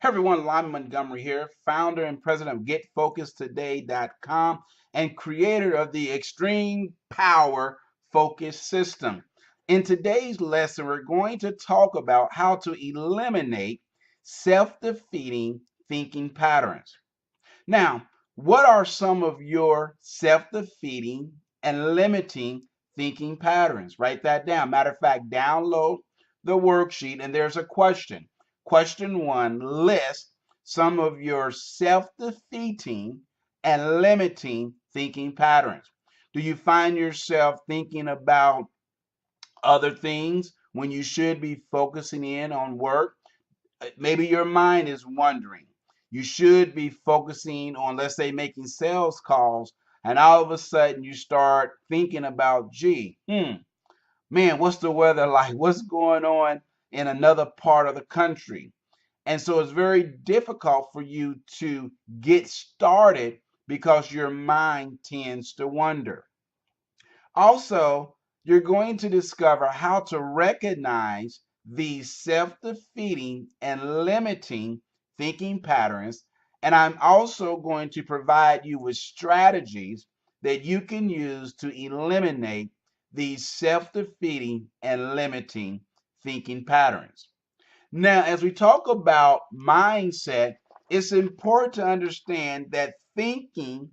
Hey everyone, Lyman Montgomery here, founder and president of GetFocusToday.com and creator of the Extreme Power Focus System. In today's lesson, we're going to talk about how to eliminate self-defeating thinking patterns. Now, what are some of your self-defeating and limiting thinking patterns? Write that down. Matter of fact, download the worksheet and there's a question. Question 1, list some of your self-defeating and limiting thinking patterns. Do you find yourself thinking about other things when you should be focusing in on work? Maybe your mind is wondering. You should be focusing on, let's say, making sales calls, and all of a sudden you start thinking about, gee, man, what's the weather like? What's going on in another part of the country? And so it's very difficult for you to get started because your mind tends to wander. Also, you're going to discover how to recognize these self-defeating and limiting thinking patterns. And I'm also going to provide you with strategies that you can use to eliminate these self-defeating and limiting thinking patterns. Now, as we talk about mindset, it's important to understand that thinking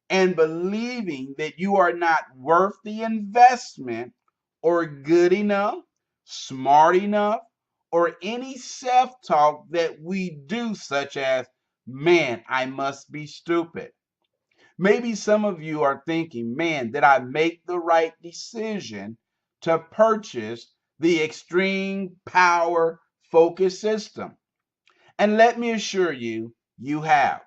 and believing that you are not worth the investment or good enough, smart enough, or any self-talk that we do, such as, man, I must be stupid. Maybe some of you are thinking, man, did I make the right decision to purchase the Extreme Power Focus System? And let me assure you, you have.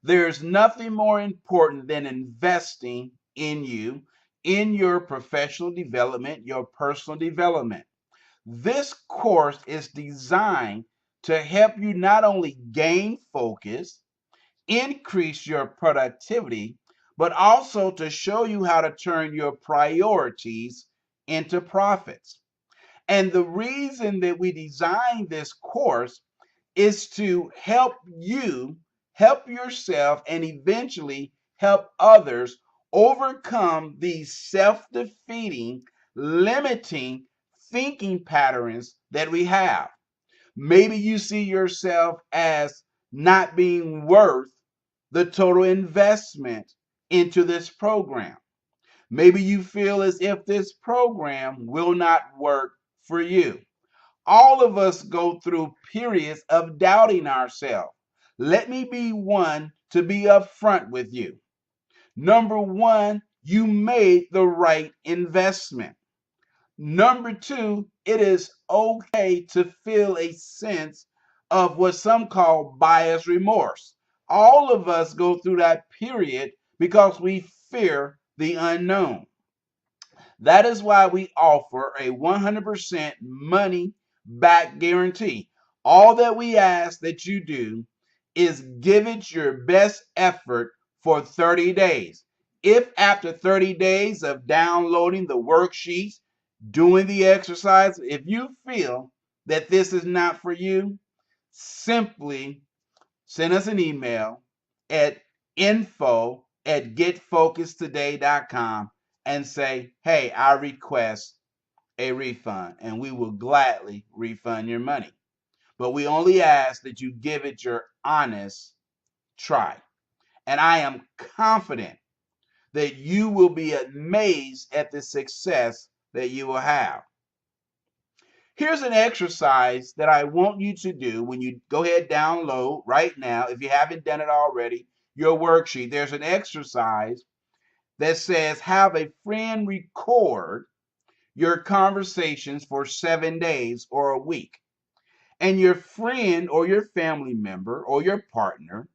There's nothing more important than investing in you, in your professional development, your personal development. This course is designed to help you not only gain focus, increase your productivity, but also to show you how to turn your priorities into profits. And the reason that we designed this course is to help you, help yourself, and eventually help others overcome these self-defeating, limiting thinking patterns that we have. Maybe you see yourself as not being worth the total investment into this program. Maybe you feel as if this program will not work for you. All of us go through periods of doubting ourselves. Let me be one to be upfront with you. Number one, you made the right investment. Number two, it is okay to feel a sense of what some call buyer's remorse. All of us go through that period because we fear the unknown. That is why we offer a 100% money back guarantee. All that we ask that you do is give it your best effort for 30 days. If after 30 days of downloading the worksheets, doing the exercise, if you feel that this is not for you, simply send us an email at info@getfocusedtoday.com and say, hey, I request a refund, and we will gladly refund your money. But we only ask that you give it your honest try. And I am confident that you will be amazed at the success that you will have. Here's an exercise that I want you to do when you go ahead download right now, if you haven't done it already, your worksheet. There's an exercise that says have a friend record your conversations for 7 days or a week. And your friend or your family member or your partner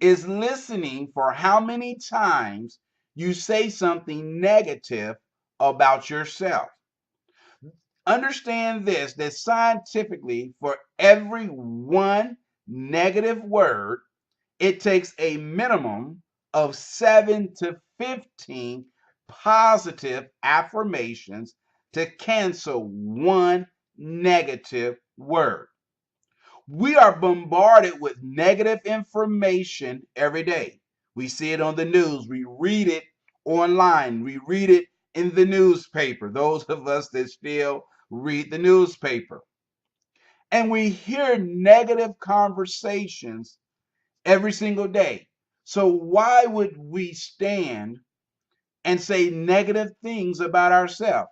is listening for how many times you say something negative about yourself. Understand this, that scientifically, for every one negative word, it takes a minimum of 7 to 15 positive affirmations to cancel one negative word. We are bombarded with negative information every day. We see it on the news. We read it online. We read it in the newspaper. Those of us that still read the newspaper. And we hear negative conversations every single day. So why would we stand and say negative things about ourselves?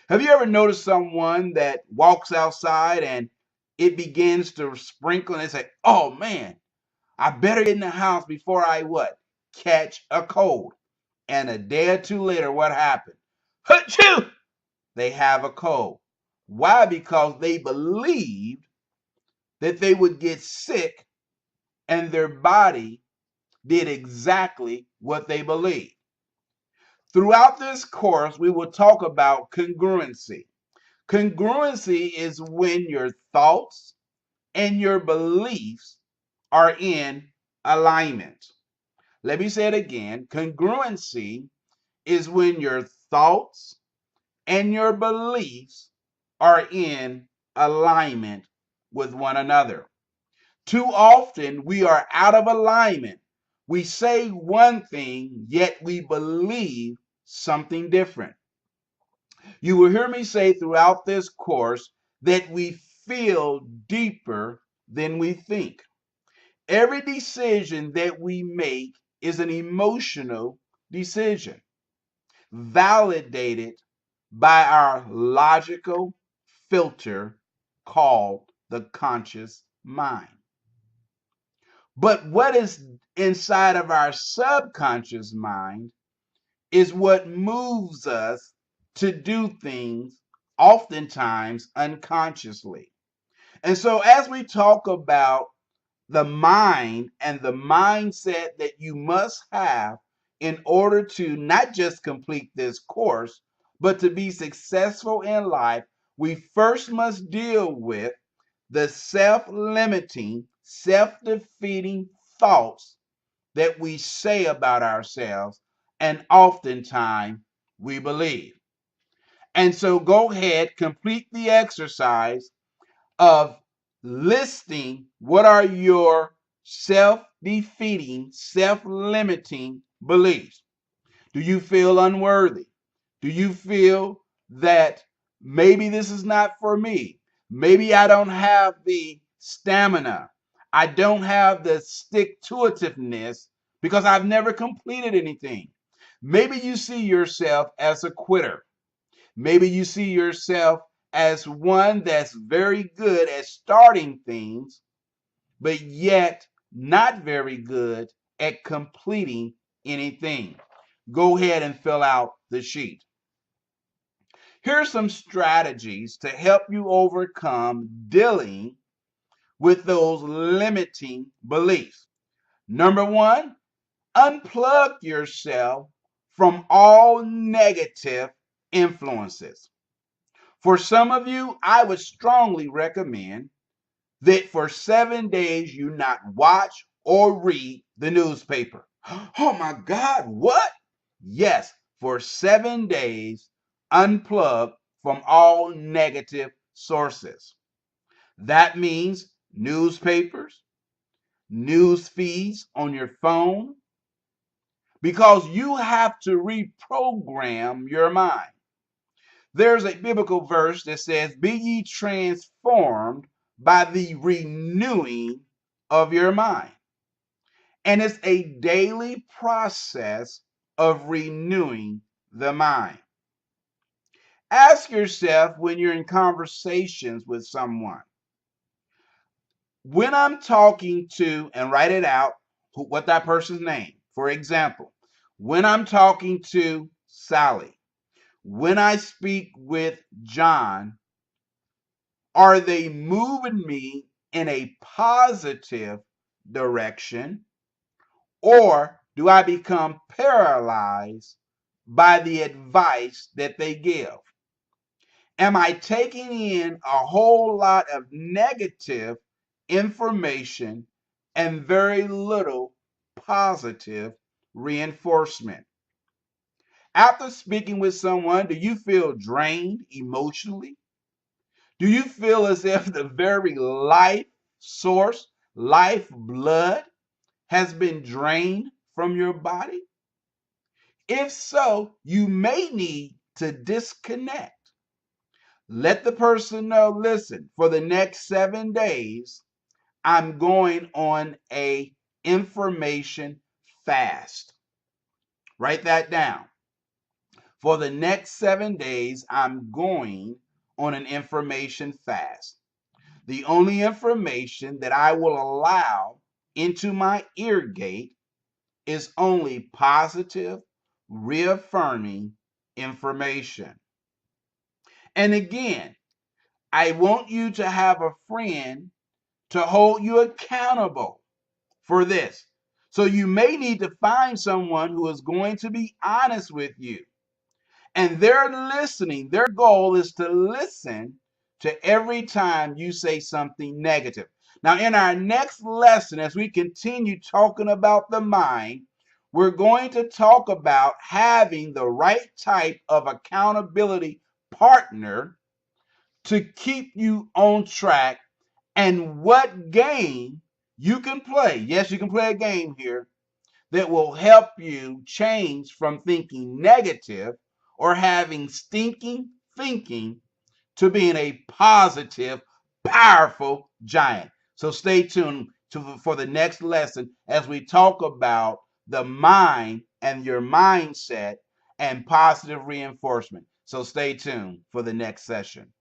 Have you ever noticed someone that walks outside and it begins to sprinkle and they say, oh man, I better get in the house before I what? Catch a cold. And a day or two later, what happened? Achoo! They have a cold. Why? Because they believed that they would get sick and their body did exactly what they believed. Throughout this course, we will talk about congruency. Congruency is when your thoughts and your beliefs are in alignment. Let me say it again. Congruency is when your thoughts and your beliefs are in alignment with one another. Too often we are out of alignment. We say one thing, yet we believe something different. You will hear me say throughout this course that we feel deeper than we think. Every decision that we make is an emotional decision, validated by our logical filter called the conscious mind. But what is inside of our subconscious mind is what moves us to do things oftentimes unconsciously. And so as we talk about the mind and the mindset that you must have in order to not just complete this course, but to be successful in life, we first must deal with the self-limiting, self-defeating thoughts that we say about ourselves and oftentimes we believe. And so go ahead, complete the exercise of listing what are your self-defeating, self-limiting beliefs. Do you feel unworthy? Do you feel that maybe this is not for me? Maybe I don't have the stamina. I don't have the stick-to-itiveness because I've never completed anything. Maybe you see yourself as a quitter. Maybe you see yourself as one that's very good at starting things, but yet not very good at completing anything. Go ahead and fill out the sheet. Here's some strategies to help you overcome dealing with those limiting beliefs. Number one, unplug yourself from all negative influences. For some of you, I would strongly recommend that for 7 days you not watch or read the newspaper. Oh my God, what? Yes, for 7 days, unplug from all negative sources. That means newspapers, news feeds on your phone, because you have to reprogram your mind. There's a biblical verse that says, be ye transformed by the renewing of your mind. And it's a daily process of renewing the mind. Ask yourself when you're in conversations with someone, when I'm talking to, and write it out, what that person's name. For example, when I'm talking to Sally, when I speak with John, are they moving me in a positive direction, or do I become paralyzed by the advice that they give? Am I taking in a whole lot of negative information and very little positive reinforcement? After speaking with someone, do you feel drained emotionally? Do you feel as if the very life source, life blood, has been drained from your body? If so, you may need to disconnect. Let the person know, listen, for the next 7 days, I'm going on a information fast. Write that down. For the next 7 days, I'm going on an information fast. The only information that I will allow into my ear gate is only positive, reaffirming information. And again, I want you to have a friend to hold you accountable for this. So you may need to find someone who is going to be honest with you. And they're listening. Their goal is to listen to every time you say something negative. Now, in our next lesson, as we continue talking about the mind, we're going to talk about having the right type of accountability partner to keep you on track and what game you can play. Yes, you can play a game here that will help you change from thinking negative or having stinking thinking to being a positive, powerful giant. So stay tuned for the next lesson as we talk about the mind and your mindset and positive reinforcement. So stay tuned for the next session.